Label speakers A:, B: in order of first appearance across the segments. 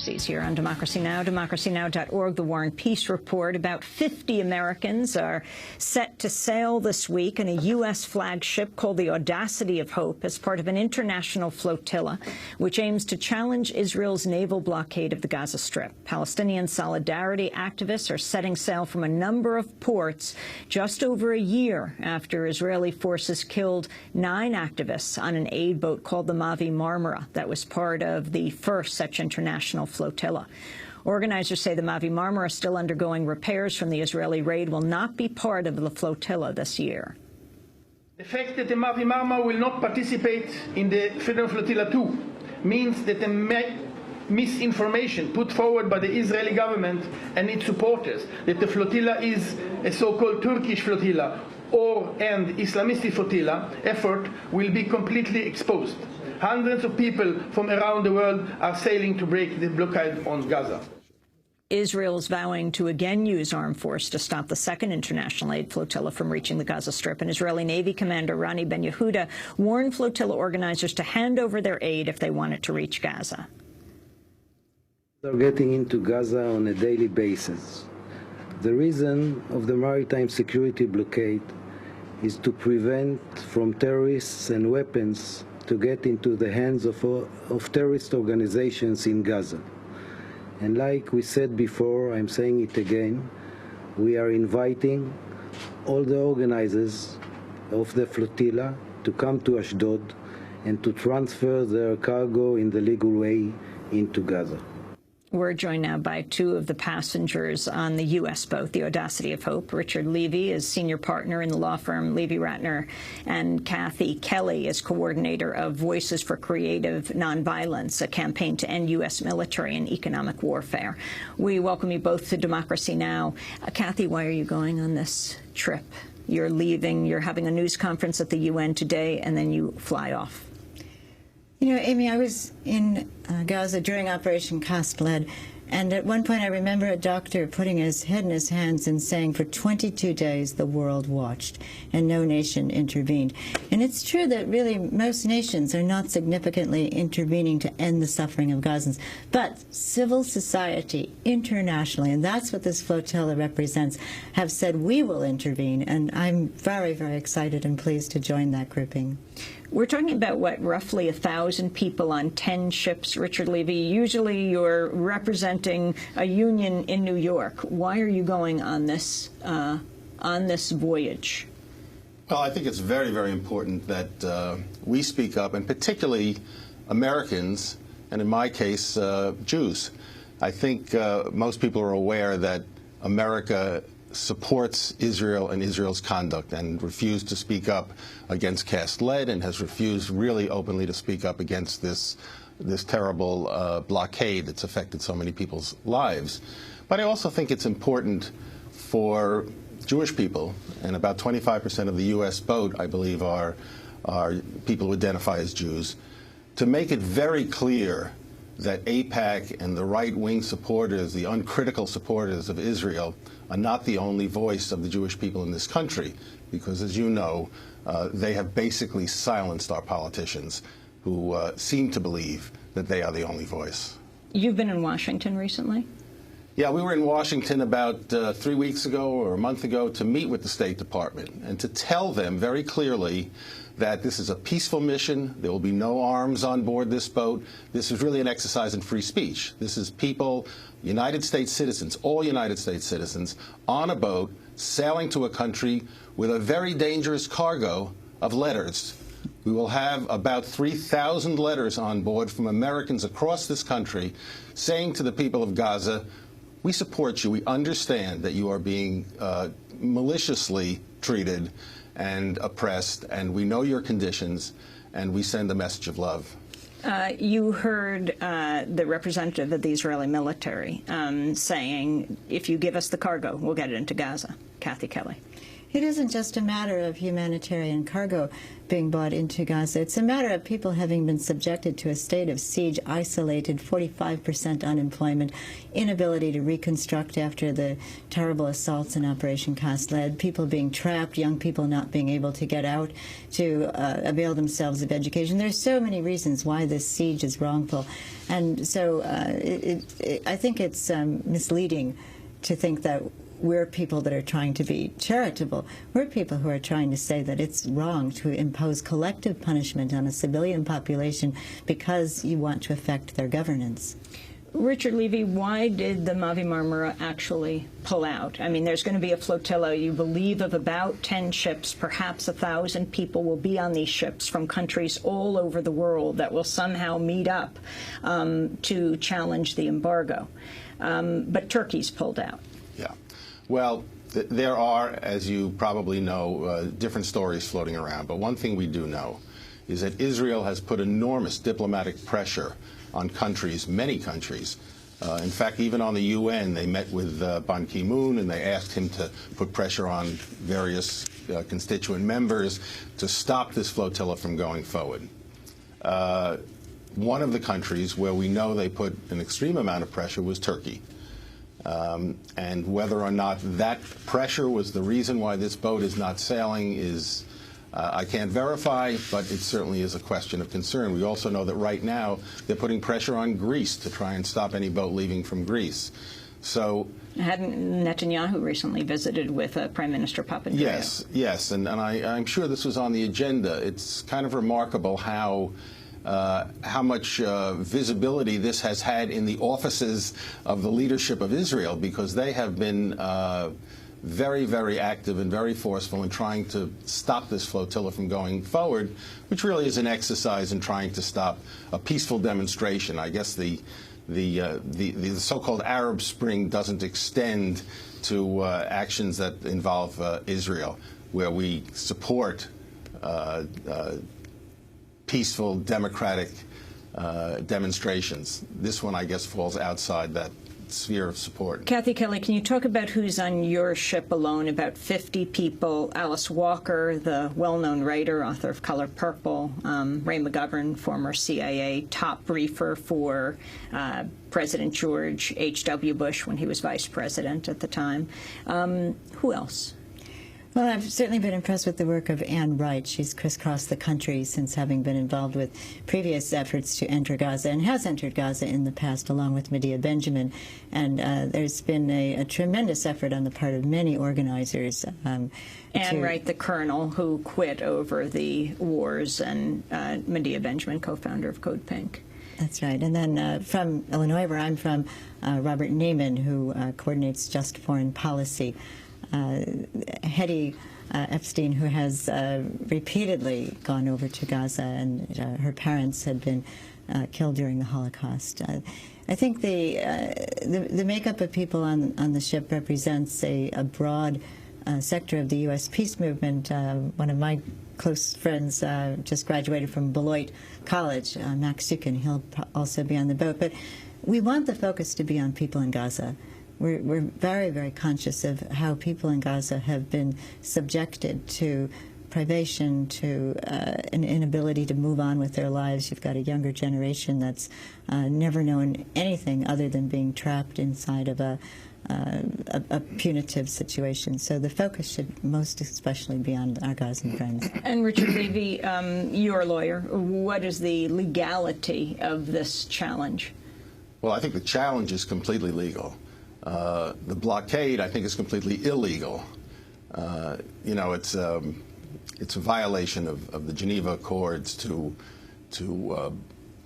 A: Thursdays here on Democracy Now!, democracynow.org, the War and Peace Report. About 50 Americans are set to sail this week in a U.S. flagship called the Audacity of Hope as part of an international flotilla, which aims to challenge Israel's naval blockade of the Gaza Strip. Palestinian solidarity activists are setting sail from a number of ports just over a year after Israeli forces killed 9 activists on an aid boat called the Mavi Marmara that was part of the first such international flotilla. Organizers say the Mavi Marmara, still undergoing repairs from the Israeli raid, will not be part of the flotilla this year.
B: The fact that the Mavi Marmara will not participate in the Freedom Flotilla 2 means that the misinformation put forward by the Israeli government and its supporters that the flotilla is a so-called Turkish flotilla or an Islamist flotilla effort will be completely exposed. Hundreds of people from around the world are sailing to break the blockade on Gaza.
A: Israel's vowing to again use armed force to stop the second international aid flotilla from reaching the Gaza Strip. And Israeli Navy Commander Rani Ben Yehuda warned flotilla organizers to hand over their aid if they want it to reach Gaza.
C: They're getting into Gaza on a daily basis. The reason of the maritime security blockade is to prevent from terrorists and weapons to get into the hands of terrorist organizations in Gaza. And like we said before, I'm saying it again, we are inviting all the organizers of the flotilla to come to Ashdod and to transfer their cargo in the legal way into Gaza.
A: We're joined now by 2 of the passengers on the U.S. boat, the Audacity of Hope. Richard Levy is senior partner in the law firm Levy Ratner, and Kathy Kelly is coordinator of Voices for Creative Nonviolence, a campaign to end U.S. military and economic warfare. We welcome you both to Democracy Now! Kathy, why are you going on this trip? You're leaving, you're having a news conference at the UN today, and then you fly off.
D: You know, Amy, I was in Gaza during Operation Cast Lead, and at one point I remember a doctor putting his head in his hands and saying for 22 days the world watched and no nation intervened. And it's true that really most nations are not significantly intervening to end the suffering of Gazans, but civil society internationally, and that's what this flotilla represents, have said we will intervene, and I'm very, very excited and pleased to join that grouping.
A: We're talking about, what, roughly 1,000 people on 10 ships, Richard Levy. Usually you're representing a union in New York. Why are you going on this voyage?
E: Well, I think it's very, very important that we speak up, and particularly Americans, and in my case, Jews. I think most people are aware that America supports Israel and Israel's conduct and refused to speak up against Cast Lead and has refused really openly to speak up against this terrible blockade that's affected so many people's lives. But I also think it's important for Jewish people, and about 25% of the U.S. boat, I believe, are people who identify as Jews, to make it very clear that AIPAC and the right-wing supporters, the uncritical supporters of Israel, are not the only voice of the Jewish people in this country, because, as you know, they have basically silenced our politicians who seem to believe that they are the only voice.
A: You've been in Washington recently?
E: Yeah, we were in Washington about 3 weeks ago or a month ago to meet with the State Department and to tell them very clearly that this is a peaceful mission. There will be no arms on board this boat. This is really an exercise in free speech. This is people, United States citizens, all United States citizens, on a boat sailing to a country with a very dangerous cargo of letters. We will have about 3,000 letters on board from Americans across this country saying to the people of Gaza, we support you. We understand that you are being maliciously treated and oppressed, and we know your conditions, and we send a message of love.
A: You heard the representative of the Israeli military saying, if you give us the cargo, we'll get it into Gaza. Kathy Kelly.
D: It isn't just a matter of humanitarian cargo being brought into Gaza. It's a matter of people having been subjected to a state of siege, isolated, 45% unemployment, inability to reconstruct after the terrible assaults in Operation Cast Lead, people being trapped, young people not being able to get out to avail themselves of education. There's so many reasons why this siege is wrongful. And so I think it's misleading to think that we're people that are trying to be charitable. We're people who are trying to say that it's wrong to impose collective punishment on a civilian population because you want to affect their governance.
A: Richard Levy, why did the Mavi Marmara actually pull out? I mean, there's going to be a flotilla, you believe, of about 10 ships. Perhaps 1,000 people will be on these ships from countries all over the world that will somehow meet up to challenge the embargo. But Turkey's pulled out.
E: Yeah. Well, there are, as you probably know, different stories floating around. But one thing we do know is that Israel has put enormous diplomatic pressure on countries, many countries. In fact, even on the UN, they met with Ban Ki-moon and they asked him to put pressure on various constituent members to stop this flotilla from going forward. One of the countries where we know they put an extreme amount of pressure was Turkey. And whether or not that pressure was the reason why this boat is not sailing is, I can't verify, but it certainly is a question of concern. We also know that right now they're putting pressure on Greece to try and stop any boat leaving from Greece. So,
A: hadn't Netanyahu recently visited with Prime Minister Papandreou?
E: Yes, and I'm sure this was on the agenda. It's kind of remarkable how much visibility this has had in the offices of the leadership of Israel, because they have been very, very active and very forceful in trying to stop this flotilla from going forward, which really is an exercise in trying to stop a peaceful demonstration. I guess the so-called Arab Spring doesn't extend to actions that involve Israel, where we support peaceful, democratic demonstrations. This one, I guess, falls outside that sphere of support.
A: Kathy Kelly, can you talk about who's on your ship alone? About 50 people. Alice Walker, the well-known writer, author of Color Purple. Ray McGovern, former CIA top briefer for President George H.W. Bush when he was vice president at the time. Who else?
D: Well, I've certainly been impressed with the work of Anne Wright. She's crisscrossed the country since having been involved with previous efforts to enter Gaza, and has entered Gaza in the past, along with Medea Benjamin. And there's been a tremendous effort on the part of many organizers.
A: Anne Wright, the colonel who quit over the wars, and Medea Benjamin, co-founder of Code Pink.
D: That's right. And then from Illinois, where I'm from, Robert Neiman, who coordinates Just Foreign Policy. Hetty Epstein, who has repeatedly gone over to Gaza, and her parents had been killed during the Holocaust. I think the makeup of people on the ship represents a broad sector of the U.S. peace movement. One of my close friends just graduated from Beloit College, Max Sukin. He'll also be on the boat. But we want the focus to be on people in Gaza. We're very, very conscious of how people in Gaza have been subjected to privation, to an inability to move on with their lives. You've got a younger generation that's never known anything other than being trapped inside of a punitive situation. So the focus should most especially be on our Gazan friends.
A: And Richard Levy, you're a lawyer. What is the legality of this challenge?
E: Well, I think the challenge is completely legal. The blockade, I think, is completely illegal. You know, it's a violation of the Geneva Accords to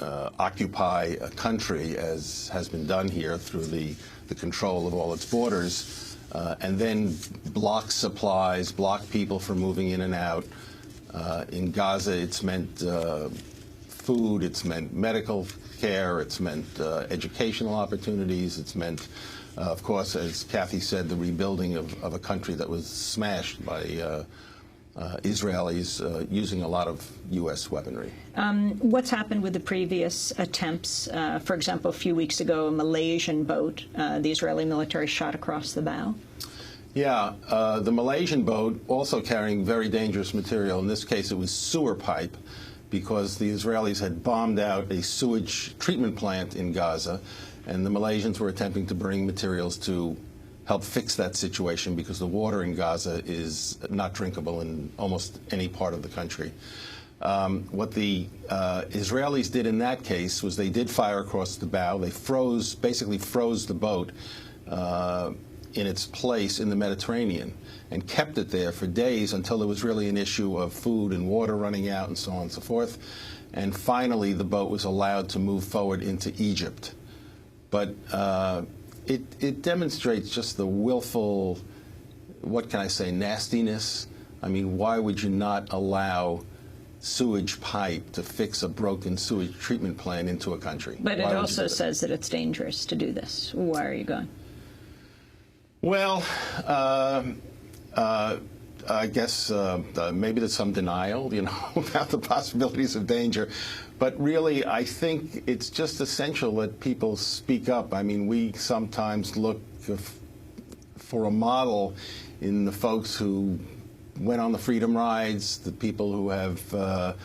E: occupy a country, as has been done here through the control of all its borders, and then block supplies, block people from moving in and out. In Gaza, it's meant food, it's meant medical care, it's meant educational opportunities, it's meant of course, as Kathy said, the rebuilding of a country that was smashed by Israelis using a lot of U.S. weaponry.
A: What's happened with the previous attempts? For example, a few weeks ago, a Malaysian boat, the Israeli military shot across the bow.
E: Yeah, the Malaysian boat also carrying very dangerous material. In this case, it was sewer pipe, because the Israelis had bombed out a sewage treatment plant in Gaza, and the Malaysians were attempting to bring materials to help fix that situation, because the water in Gaza is not drinkable in almost any part of the country. What the Israelis did in that case was they did fire across the bow. They basically froze the boat in its place in the Mediterranean and kept it there for days until there was really an issue of food and water running out and so on and so forth. And finally, the boat was allowed to move forward into Egypt. But it demonstrates just the willful, what can I say, nastiness. I mean, why would you not allow sewage pipe to fix a broken sewage treatment plant into a country?
A: But it also says that it's dangerous to do this. Why are you going?
E: Well, I guess maybe there's some denial, about the possibilities of danger. But really, I think it's just essential that people speak up. I mean, we sometimes look for a model in the folks who went on the freedom rides, the people who have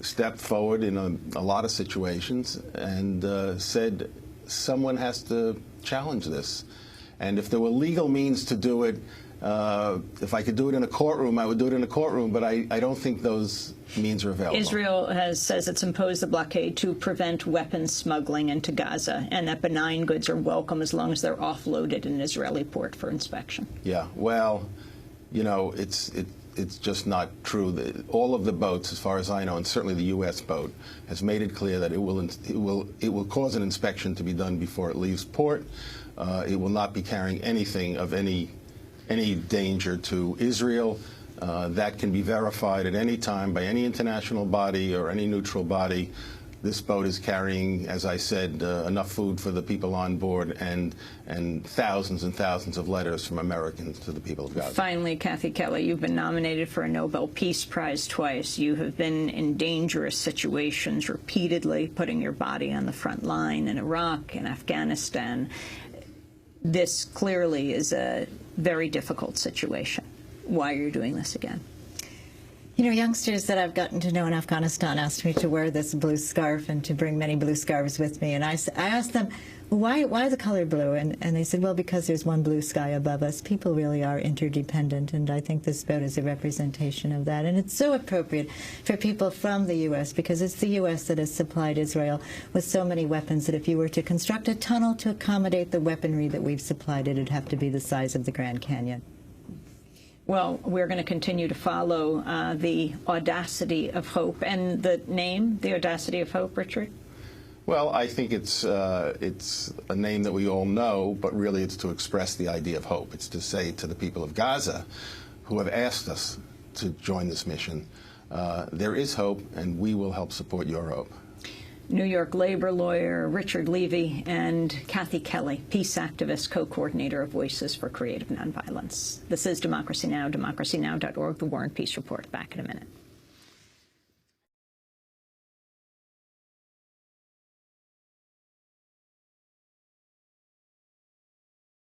E: stepped forward in a lot of situations and said, someone has to challenge this. And if there were legal means to do it, if I could do it in a courtroom, I would do it in a courtroom, but I don't think those means are available.
A: Israel says it's imposed the blockade to prevent weapons smuggling into Gaza, and that benign goods are welcome as long as they're offloaded in an Israeli port for inspection.
E: Yeah, well, it's just not true. All of the boats, as far as I know, and certainly the U.S. boat, has made it clear that it will cause an inspection to be done before it leaves port. It will not be carrying anything of any danger to Israel. That can be verified at any time by any international body or any neutral body. This boat is carrying, as I said, enough food for the people on board and thousands and thousands of letters from Americans to the people of Gaza.
A: Finally, Kathy Kelly, you've been nominated for a Nobel Peace Prize twice. You have been in dangerous situations repeatedly, putting your body on the front line in Iraq and Afghanistan. This clearly is a very difficult situation. Why are you doing this again?
D: Youngsters that I've gotten to know in Afghanistan asked me to wear this blue scarf and to bring many blue scarves with me. And I asked them, why the color blue? And they said, well, because there's one blue sky above us. People really are interdependent, and I think this boat is a representation of that. And it's so appropriate for people from the U.S., because it's the U.S. that has supplied Israel with so many weapons that if you were to construct a tunnel to accommodate the weaponry that we've supplied, it'd have to be the size of the Grand Canyon.
A: Well, we're going to continue to follow the Audacity of Hope. And the name, the Audacity of Hope, Richard?
E: Well, I think it's a name that we all know, but really it's to express the idea of hope. It's to say to the people of Gaza, who have asked us to join this mission, there is hope, and we will help support your hope.
A: New York labor lawyer Richard Levy and Kathy Kelly, peace activist, co-coordinator of Voices for Creative Nonviolence. This is Democracy Now!, democracynow.org, The War and Peace Report. Back in a minute.